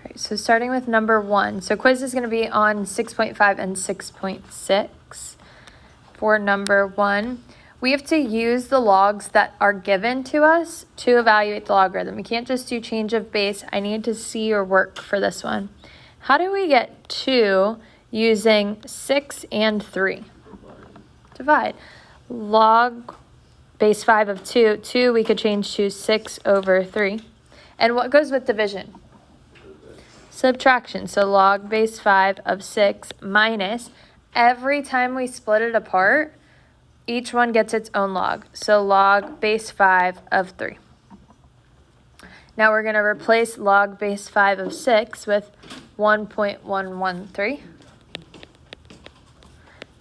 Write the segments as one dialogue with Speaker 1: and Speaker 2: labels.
Speaker 1: right, so starting with number 1. So quiz is going to be on 6.5 and 6.6. For number 1, we have to use the logs that are given to us to evaluate the logarithm. We can't just do change of base. I need to see your work for this one. How do we get 2 using 6 and 3? Divide. Log base 5 of 2. 2 we could change to 6 over 3. And what goes with division? Subtraction. So log base 5 of 6 minus, every time we split it apart, each one gets its own log. So log base 5 of 3. Now we're going to replace log base 5 of 6 with 1.113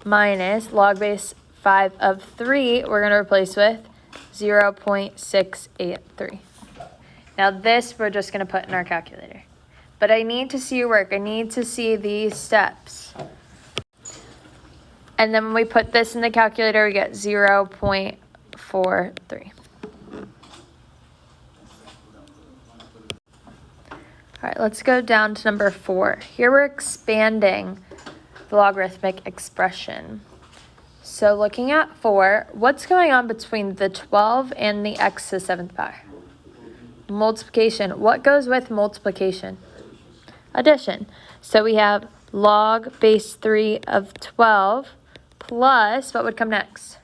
Speaker 1: minus log base 5 of 3, we're going to replace with 0.683. Now this we're just going to put in our calculator. But I need to see your work. I need to see these steps. And then when we put this in the calculator, we get 0.43. All right, let's go down to number 4. Here we're expanding the logarithmic expression. So looking at 4, what's going on between the 12 and the x to the 7th power? Multiplication. What goes with multiplication? Addition. So we have log base 3 of 12 plus, what would come next?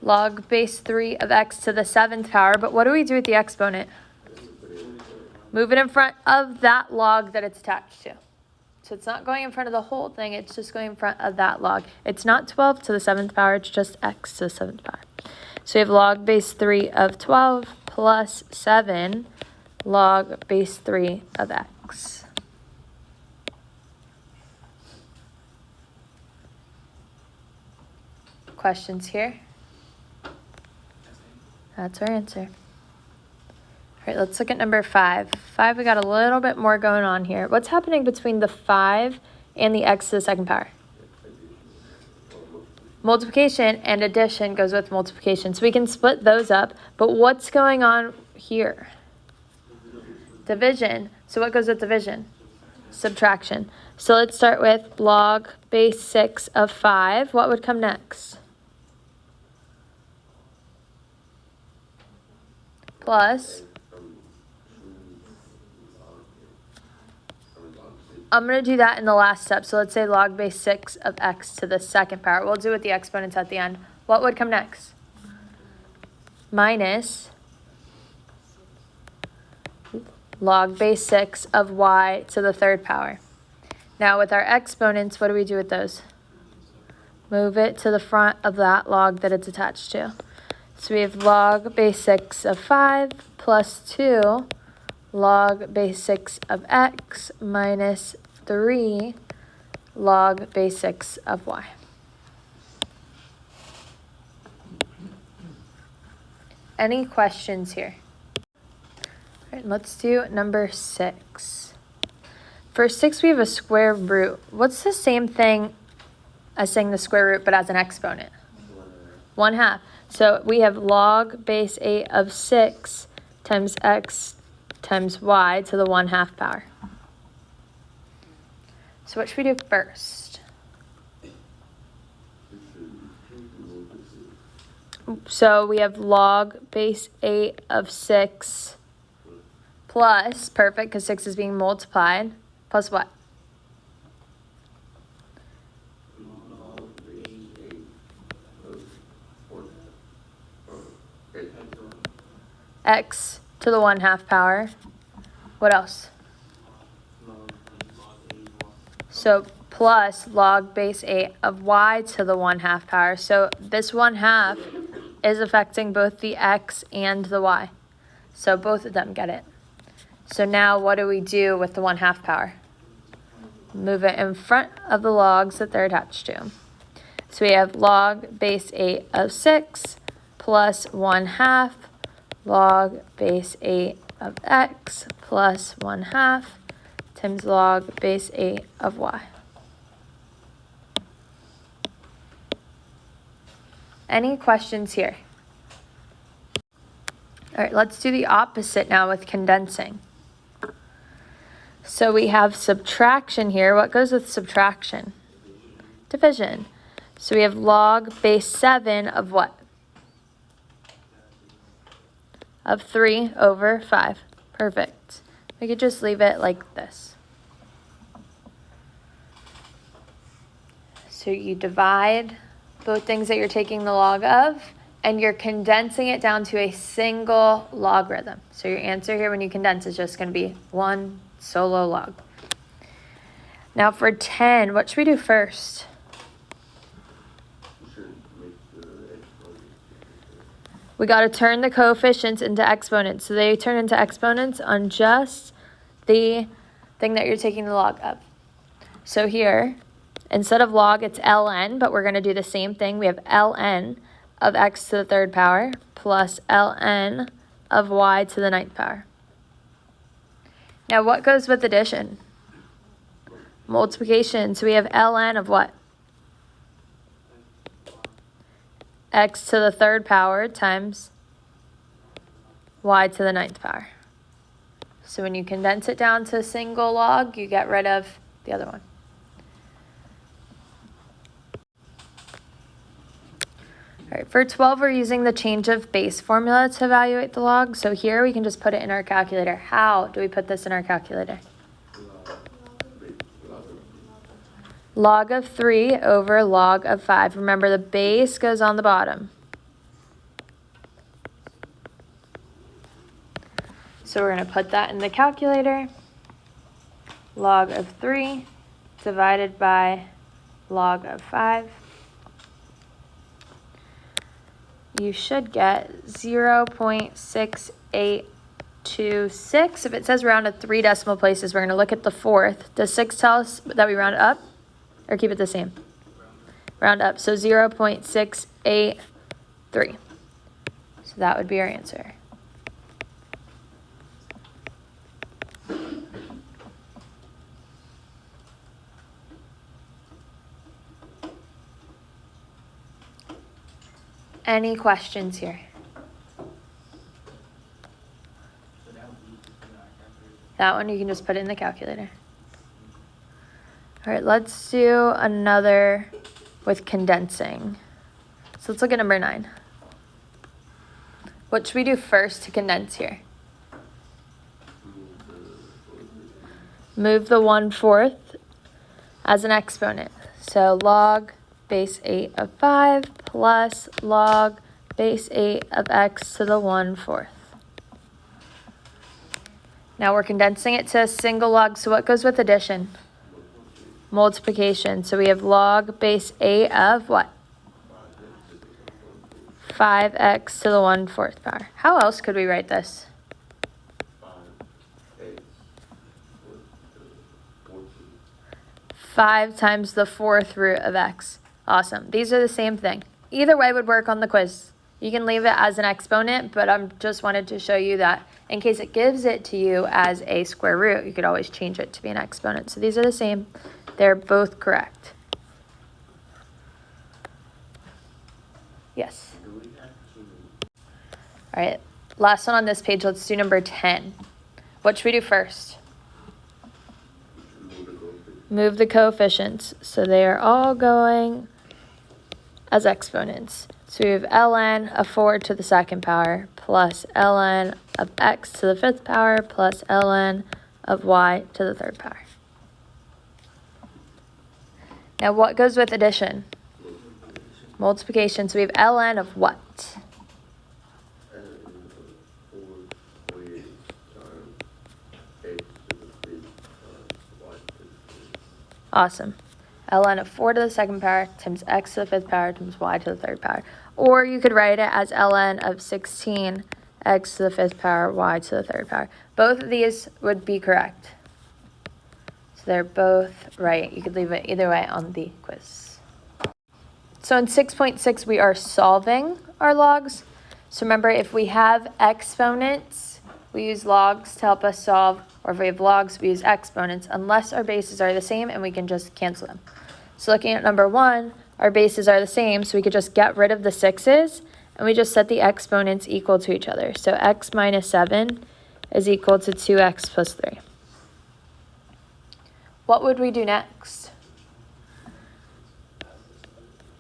Speaker 1: Log base 3 of x to the 7th power. But what do we do with the exponent? Move it in front of that log that it's attached to. So it's not going in front of the whole thing, it's just going in front of that log. It's not 12 to the 7th power, it's just x to the 7th power. So we have log base 3 of 12 plus 7 log base 3 of x. Questions here? That's our answer. All right, let's look at number 5. 5, we got a little bit more going on here. What's happening between the 5 and the x to the 2nd power? Multiplication, and addition goes with multiplication. So we can split those up, but what's going on here? Division. So what goes with division? Subtraction. So let's start with log base 6 of 5. What would come next? Plus, I'm going to do that in the last step. So let's say log base 6 of x to the 2nd power. We'll do it with the exponents at the end. What would come next? Minus log base 6 of y to the 3rd power. Now with our exponents, what do we do with those? Move it to the front of that log that it's attached to. So we have log base 6 of 5 plus 2 log base 6 of x minus 3 log base 6 of y. Any questions here? All right, let's do number 6. For 6, we have a square root. What's the same thing as saying the square root but as an exponent? 1/2. So we have log base 8 of 6 times x times y to the 1/2 power. So what should we do first? So we have log base 8 of 6 plus, perfect, because 6 is being multiplied, plus what? X to the 1/2 power. What else? So plus log base 8 of y to the 1/2 power. So this 1/2 is affecting both the x and the y. So both of them get it. So now what do we do with the 1/2 power? Move it in front of the logs that they're attached to. So we have log base 8 of 6 plus 1/2 log base 8 of x plus 1/2 times log base 8 of y. Any questions here? All right, let's do the opposite now with condensing. So we have subtraction here. What goes with subtraction? Division. So we have log base 7 of what? Of 3 over 5. Perfect. We could just leave it like this. So you divide both things that you're taking the log of, and you're condensing it down to a single logarithm. So your answer here when you condense is just going to be one solo log. Now for 10, what should we do first? We got to turn the coefficients into exponents. So they turn into exponents on just the thing that you're taking the log of. So here, instead of log, it's ln, but we're going to do the same thing. We have ln of x to the 3rd power plus ln of y to the 9th power. Now what goes with addition? Multiplication. So we have ln of what? X to the 3rd power times y to the 9th power. So when you condense it down to a single log, you get rid of the other one. All right, for 12, we're using the change of base formula to evaluate the log. So here we can just put it in our calculator. How do we put this in our calculator? Log of 3 over log of 5. Remember, the base goes on the bottom. So we're going to put that in the calculator. Log of 3 divided by log of 5. You should get 0.6826. If it says rounded 3 decimal places, we're going to look at the 4th. Does 6 tell us that we round it up or keep it the same? Round up. So 0.683. So that would be our answer. Any questions here? That one you can just put in the calculator. All right, let's do another with condensing. So let's look at number 9. What should we do first to condense here? Move the 1/4 as an exponent. So log base 8 of 5 plus log base 8 of x to the 1/4. Now we're condensing it to a single log. So what goes with addition? Multiplication. So we have log base 8 of what? 5x to the 1/4 power. How else could we write this? 5 times the 4th root of x. Awesome. These are the same thing. Either way would work on the quiz. You can leave it as an exponent, but I just wanted to show you that in case it gives it to you as a square root, you could always change it to be an exponent. So these are the same. They're both correct. Yes. All right. Last one on this page. Let's do number 10. What should we do first? Move the coefficients. So they are all going as exponents. So we have ln of 4 to the 2nd power plus ln of x to the 5th power plus ln of y to the 3rd power. Now what goes with addition? Multiplication. So we have ln of what? Awesome. ln of 4 to the 2nd power times x to the 5th power times y to the 3rd power. Or you could write it as ln of 16 x to the 5th power y to the 3rd power. Both of these would be correct. So they're both right. You could leave it either way on the quiz. So in 6.6, we are solving our logs. So remember, if we have exponents, we use logs to help us solve, or if we have logs, we use exponents, unless our bases are the same and we can just cancel them. So looking at number 1, our bases are the same, so we could just get rid of the 6's, and we just set the exponents equal to each other. So x minus 7 is equal to 2x plus 3. What would we do next?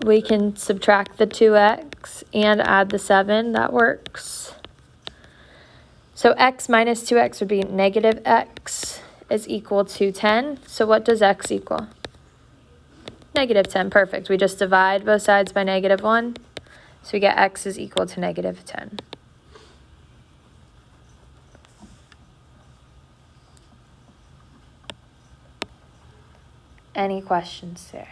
Speaker 1: We can subtract the 2x and add the 7. That works. So x minus 2x would be negative x is equal to 10. So what does x equal? Negative 10. Perfect. We just divide both sides by negative 1. So we get x is equal to negative 10. Any questions there?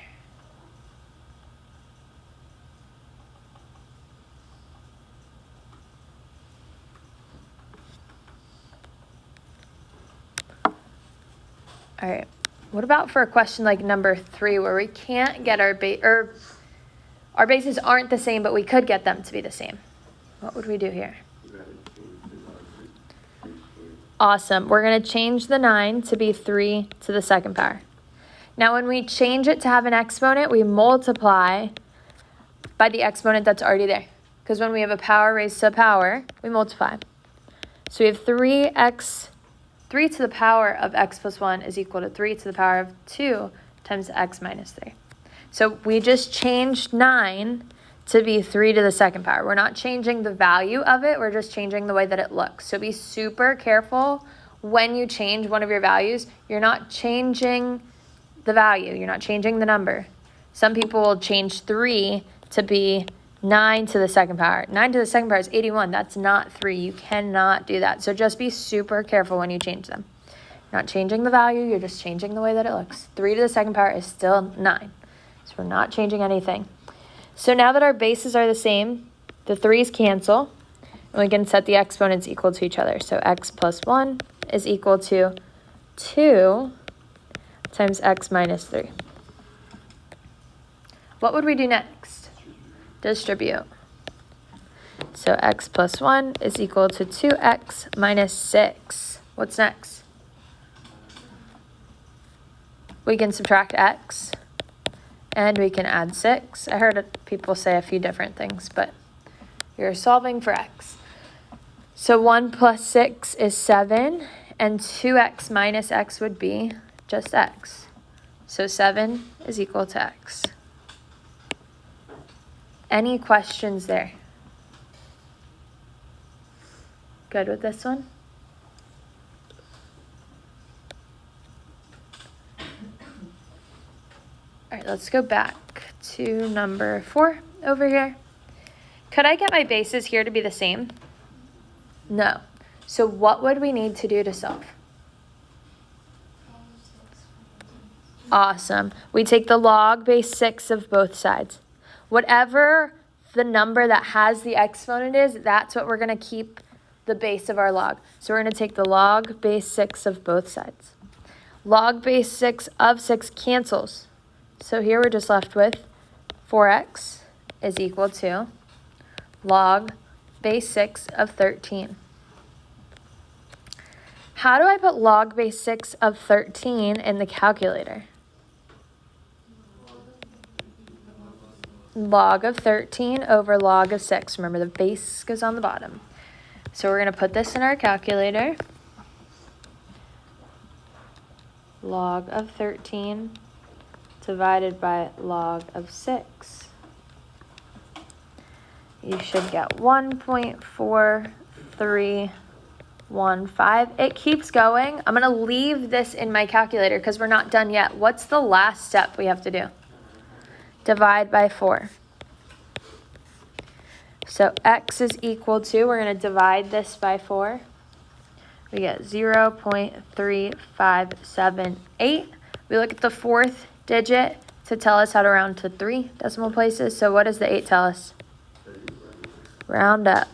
Speaker 1: All right. What about for a question like number 3 where we can't get our bases aren't the same, but we could get them to be the same? What would we do here? Awesome. We're going to change the 9 to be 3 to the second power. Now, when we change it to have an exponent, we multiply by the exponent that's already there. Because when we have a power raised to a power, we multiply. So we have 3 to the power of x plus 1 is equal to 3 to the power of 2 times x minus 3. So we just changed 9 to be 3 to the second power. We're not changing the value of it. We're just changing the way that it looks. So be super careful when you change one of your values. You're not changing the value. You're not changing the number. Some people will change 3 to be 9 to the second power. 9 to the second power is 81. That's not 3. You cannot do that. So just be super careful when you change them. You're not changing the value. You're just changing the way that it looks. 3 to the second power is still 9. So we're not changing anything. So now that our bases are the same, the 3's cancel, and we can set the exponents equal to each other. So x plus 1 is equal to 2 times x minus 3. What would we do next? Distribute. So x plus 1 is equal to 2x minus 6. What's next? We can subtract x, and we can add 6. I heard people say a few different things, but you're solving for x. So 1 plus 6 is 7, and 2x minus x would be just x. So 7 is equal to x. Any questions there? Good with this one? All right, let's go back to number 4 over here. Could I get my bases here to be the same? No. So what would we need to do to solve? Awesome. We take the log base 6 of both sides. Whatever the number that has the exponent is, that's what we're going to keep the base of our log. So we're going to take the log base 6 of both sides. Log base 6 of 6 cancels. So here we're just left with 4x is equal to log base 6 of 13. How do I put log base 6 of 13 in the calculator? Log of 13 over log of 6. Remember, the base goes on the bottom. So we're going to put this in our calculator. Log of 13 divided by log of 6. You should get 1.4315. It keeps going. I'm going to leave this in my calculator because we're not done yet. What's the last step we have to do? Divide by 4. So x is equal to, we're going to divide this by 4. We get 0.3578. We look at the 4th digit to tell us how to round to 3 decimal places. So what does the 8 tell us? Round up.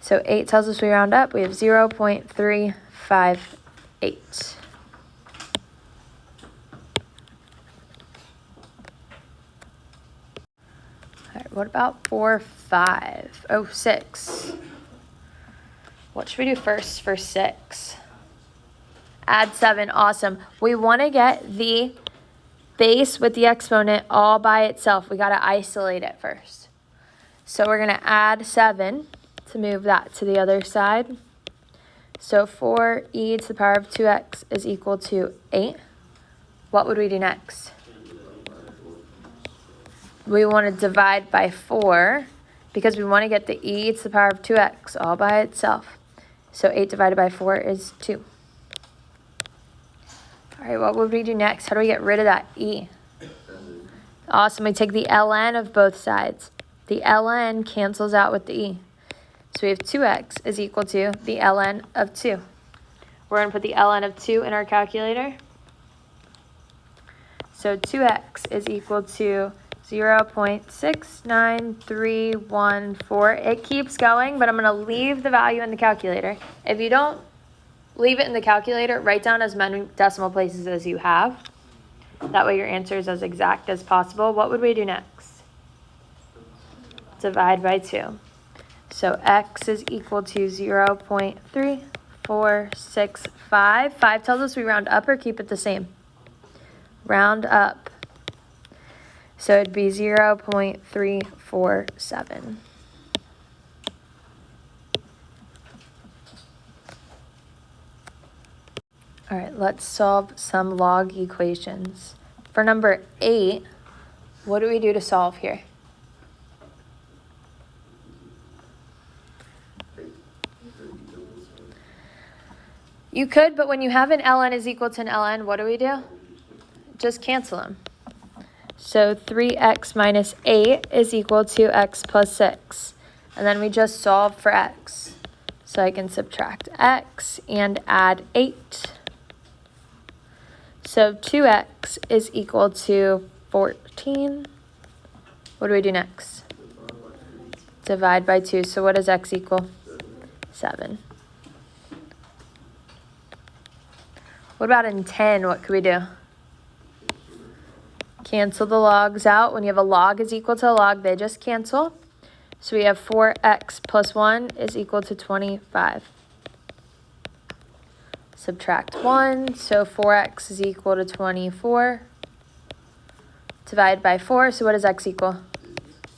Speaker 1: So 8 tells us we round up. We have 0.358. All right, what about 4, 5? Oh, 6. What should we do first for 6? Add 7. Awesome. We want to get the base with the exponent all by itself. We got to isolate it first. So we're going to add 7 to move that to the other side. So 4e to the power of 2x is equal to 8. What would we do next? We want to divide by 4 because we want to get the e to the power of 2x all by itself. So 8 divided by 4 is 2. All right, what would we do next? How do we get rid of that e? Awesome, we take the ln of both sides. The ln cancels out with the e. So we have 2x is equal to the ln of 2. We're going to put the ln of 2 in our calculator. So 2x is equal to 0.69314. It keeps going, but I'm going to leave the value in the calculator. If you don't leave it in the calculator, write down as many decimal places as you have. That way your answer is as exact as possible. What would we do next? Divide by 2. So x is equal to 0.3465. 5 tells us we round up or keep it the same. Round up. So it'd be 0.347. All right, let's solve some log equations. For number 8, what do we do to solve here? You could, but when you have an ln is equal to an ln, what do? Just cancel them. So 3x minus 8 is equal to x plus 6. And then we just solve for x. So I can subtract x and add 8. So 2x is equal to 14. What do we do next? Divide by 2. So what does x equal? 7. What about in 10? What could we do? Cancel the logs out. When you have a log is equal to a log, they just cancel. So we have 4x plus 1 is equal to 25. Subtract 1, so 4x is equal to 24. Divide by 4, so what does x equal?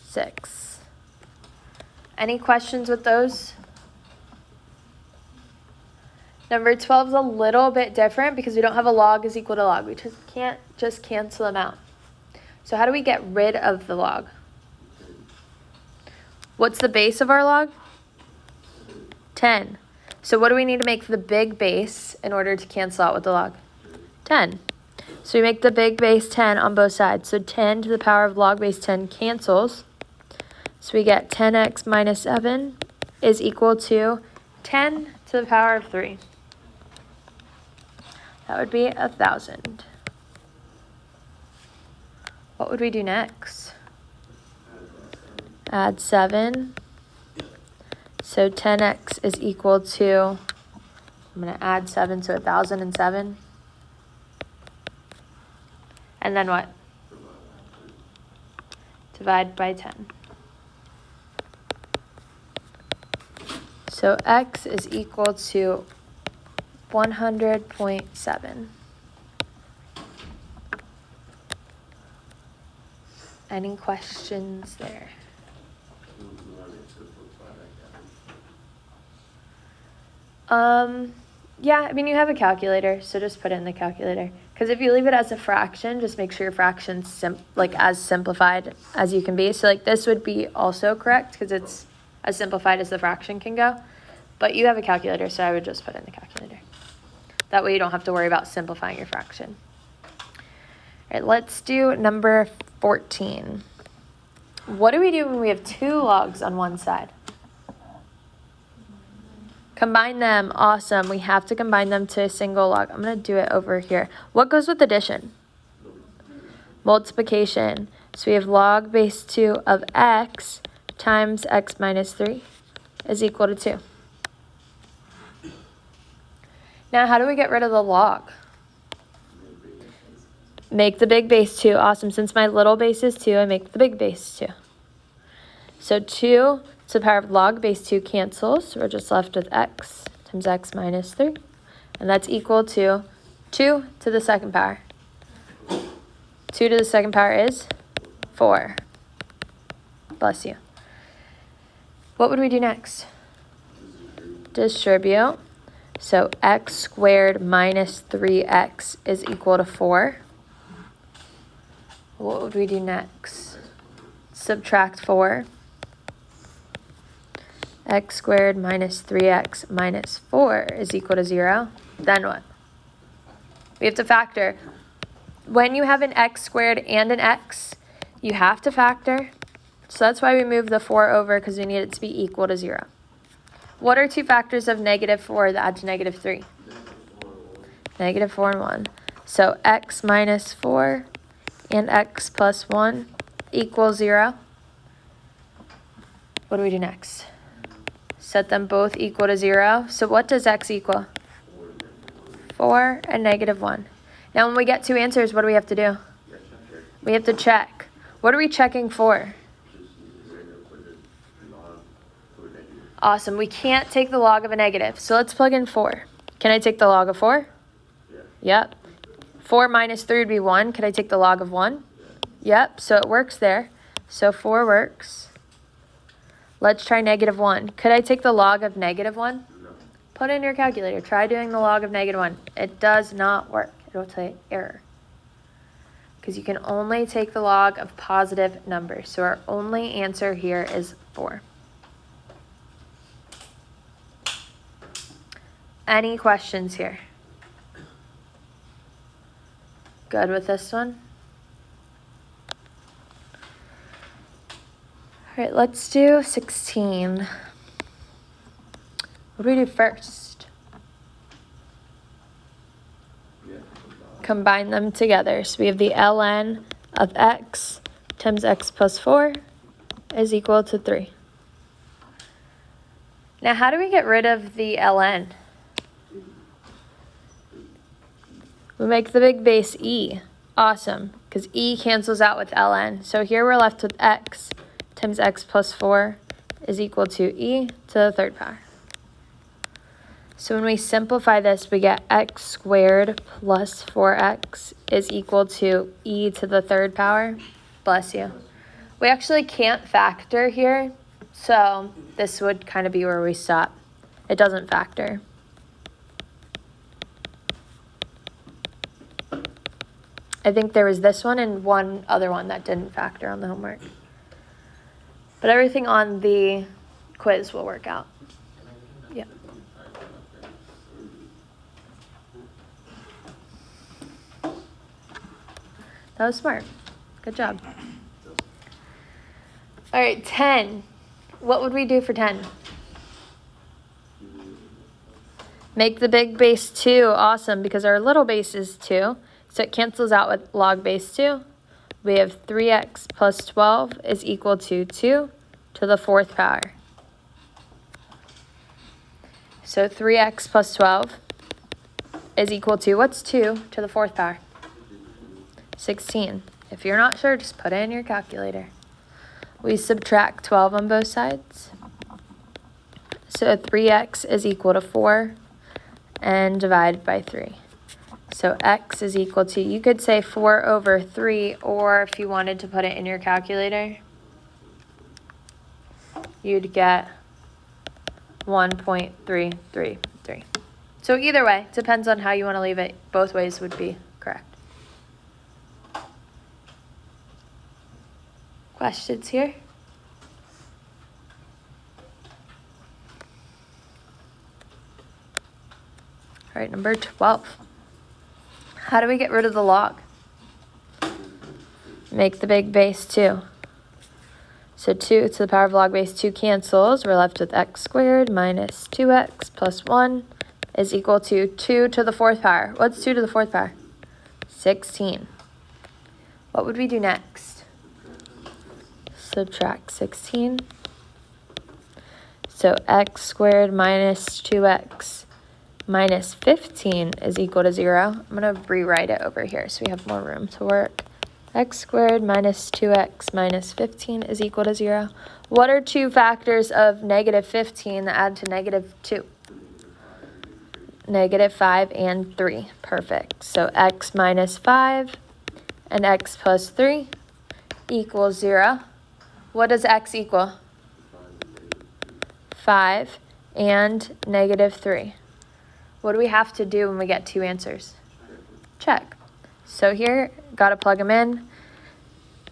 Speaker 1: 6. Any questions with those? Number 12 is a little bit different because we don't have a log is equal to log. We just can't just cancel them out. So how do we get rid of the log? What's the base of our log? 10. So what do we need to make the big base in order to cancel out with the log? 10. So we make the big base 10 on both sides. So 10 to the power of log base 10 cancels. So we get 10x minus 7 is equal to 10 to the power of 3. That would be 1,000. What would we do next? Add 7. So 10x is equal to, I'm going to add 7, so 1,007. And then what? Divide by 10. So x is equal to 100.7. Any questions there? Yeah, I mean, you have a calculator, so just put it in the calculator. Because if you leave it as a fraction, just make sure your fraction's as simplified as you can be. So like this would be also correct because it's as simplified as the fraction can go. But you have a calculator, so I would just put it in the calculator. That way you don't have to worry about simplifying your fraction. All right, let's do number 14. What do we do when we have 2 logs on one side? Combine them. Awesome. We have to combine them to a single log. I'm going to do it over here. What goes with addition? Multiplication. So we have log base 2 of x times x minus 3 is equal to 2. Now, how do we get rid of the log? Make the big base 2. Awesome. Since my little base is 2, I make the big base 2. So 2 to the power of log base 2 cancels. So we're just left with x times x minus 3. And that's equal to 2 to the second power. 2 2 to the second power is 4. Bless you. What would we do next? Distribute. So x squared minus 3x is equal to 4. What would we do next? Subtract 4. X squared minus 3x minus 4 is equal to 0. Then what? We have to factor. When you have an x squared and an x, you have to factor. So that's why we move the 4 over, because we need it to be equal to 0. What are two factors of negative 4 that add to negative 3? Negative 4 and 1. So x minus 4 and x plus 1 equals 0. What do we do next? Set them both equal to 0. So what does x equal? 4 and negative 1. Now when we get two answers, what do we have to do? We have to check. What are we checking for? Awesome. We can't take the log of a negative. So let's plug in 4. Can I take the log of 4? Yep. 4 minus 3 would be 1. Could I take the log of 1? Yep. So it works there. So 4 works. Let's try negative 1. Could I take the log of negative 1? No. Put in your calculator. Try doing the log of negative 1. It does not work. It'll tell you error. Because you can only take the log of positive numbers. So our only answer here is 4. Any questions here? Good with this one? All right, let's do 16. What do we do first? Combine them together. So we have the ln of x times x plus 4 is equal to 3. Now, how do we get rid of the ln? We make the big base e. Awesome, because e cancels out with ln. So here we're left with x times x plus 4 is equal to e to the third power. So when we simplify this, we get x squared plus 4x is equal to e to the third power. Bless you. We actually can't factor here, so this would kind of be where we stop. It doesn't factor. I think there was this one and one other one that didn't factor on the homework. But everything on the quiz will work out. Yeah. That was smart. Good job. All right, 10. What would we do for 10? Make the big base 2. Awesome, because our little base is 2. So it cancels out with log base 2. We have 3x plus 12 is equal to 2 to the fourth power. So 3x plus 12 is equal to, what's 2 to the fourth power? 16. If you're not sure, just put it in your calculator. We subtract 12 on both sides. So 3x is equal to 4 and divided by 3. So x is equal to, you could say 4 over 3, or if you wanted to put it in your calculator, you'd get 1.333. So either way, depends on how you want to leave it. Both ways would be correct. Questions here? All right, number 12. How do we get rid of the log? Make the big base 2. So 2 to the power of log base 2 cancels. We're left with x squared minus 2x plus 1 is equal to 2 to the fourth power. What's 2 to the fourth power? 16. What would we do next? Subtract 16. So x squared minus 2x minus 15 is equal to 0. I'm going to rewrite it over here so we have more room to work. X squared minus 2x minus 15 is equal to 0. What are two factors of negative 15 that add to negative 2? Negative 5 and 3. Perfect. So x minus 5 and x plus 3 equals 0. What does x equal? 5 and negative 3. What do we have to do when we get two answers? Check. So here, got to plug them in.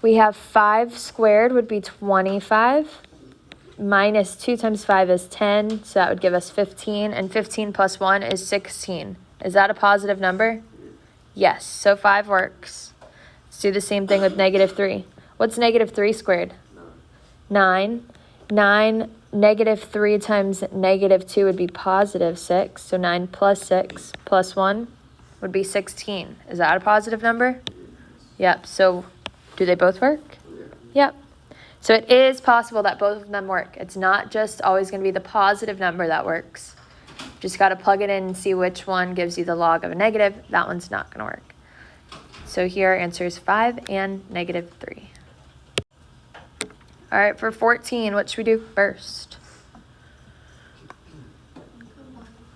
Speaker 1: We have 5 squared would be 25. Minus 2 times 5 is 10, so that would give us 15. And 15 plus 1 is 16. Is that a positive number? Yes, so 5 works. Let's do the same thing with negative 3. What's negative 3 squared? 9. 9, negative 3 times negative 2 would be positive 6. So 9 plus 6 plus 1 would be 16. Is that a positive number? Yep, so do they both work? Yep. So it is possible that both of them work. It's not just always going to be the positive number that works. Just got to plug it in and see which one gives you the log of a negative. That one's not going to work. So here our answer is 5 and negative 3. All right, for 14, what should we do first?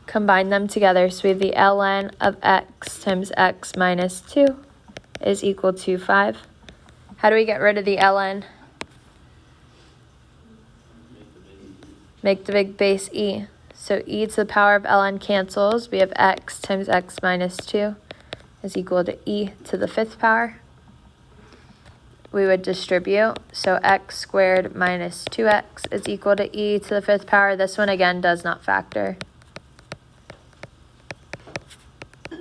Speaker 1: Combine them together. So we have the ln of x times x minus 2 is equal to 5. How do we get rid of the ln? Make the big base e. So e to the power of ln cancels. We have x times x minus 2 is equal to e to the 5th power. We would distribute. So x squared minus 2x is equal to e to the 5th power. This one again does not factor. So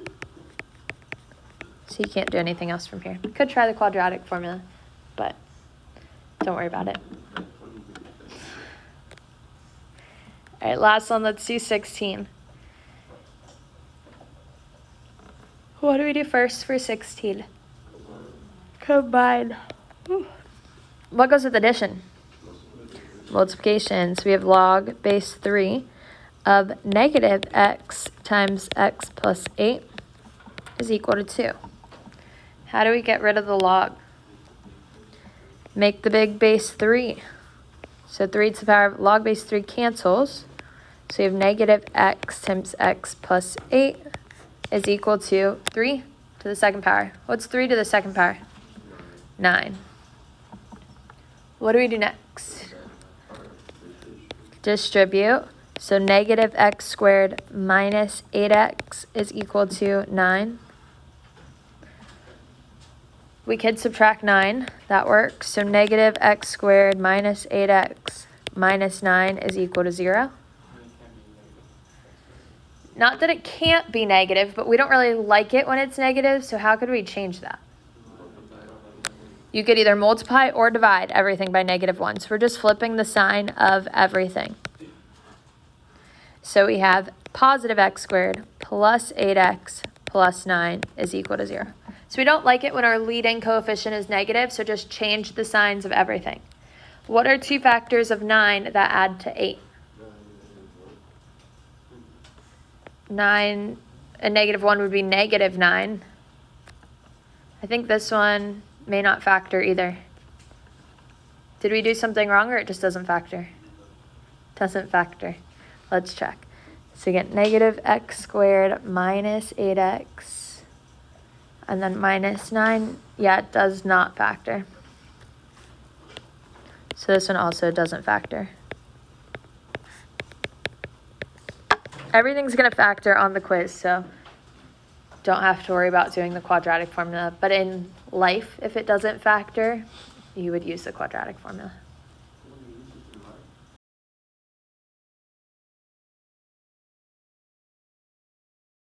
Speaker 1: you can't do anything else from here. You could try the quadratic formula, but don't worry about it. All right, last one, let's do 16. What do we do first for 16? Combine. What goes with addition? Multiplication. So we have log base 3 of negative x times x plus 8 is equal to 2. How do we get rid of the log? Make the big base 3. So 3 to the power of log base 3 cancels. So we have negative x times x plus 8 is equal to 3 to the 2nd power. What's 3 to the 2nd power? 9. What do we do next? Distribute. So negative x squared minus 8x is equal to 9. We could subtract 9. That works. So negative x squared minus 8x minus 9 is equal to 0. Not that it can't be negative, but we don't really like it when it's negative, so how could we change that? You could either multiply or divide everything by negative 1. So we're just flipping the sign of everything. So we have positive x squared plus 8x plus 9 is equal to 0. So we don't like it when our leading coefficient is negative, so just change the signs of everything. What are 2 factors of 9 that add to 8? 9 and negative 1 would be negative 9. I think this one may not factor either. Did we do something wrong or it just doesn't factor? Doesn't factor. Let's check. So you get negative x squared minus 8x and then minus 9. Yeah, it does not factor. So this one also doesn't factor. Everything's going to factor on the quiz, so don't have to worry about doing the quadratic formula. But in life, if it doesn't factor, you would use the quadratic formula.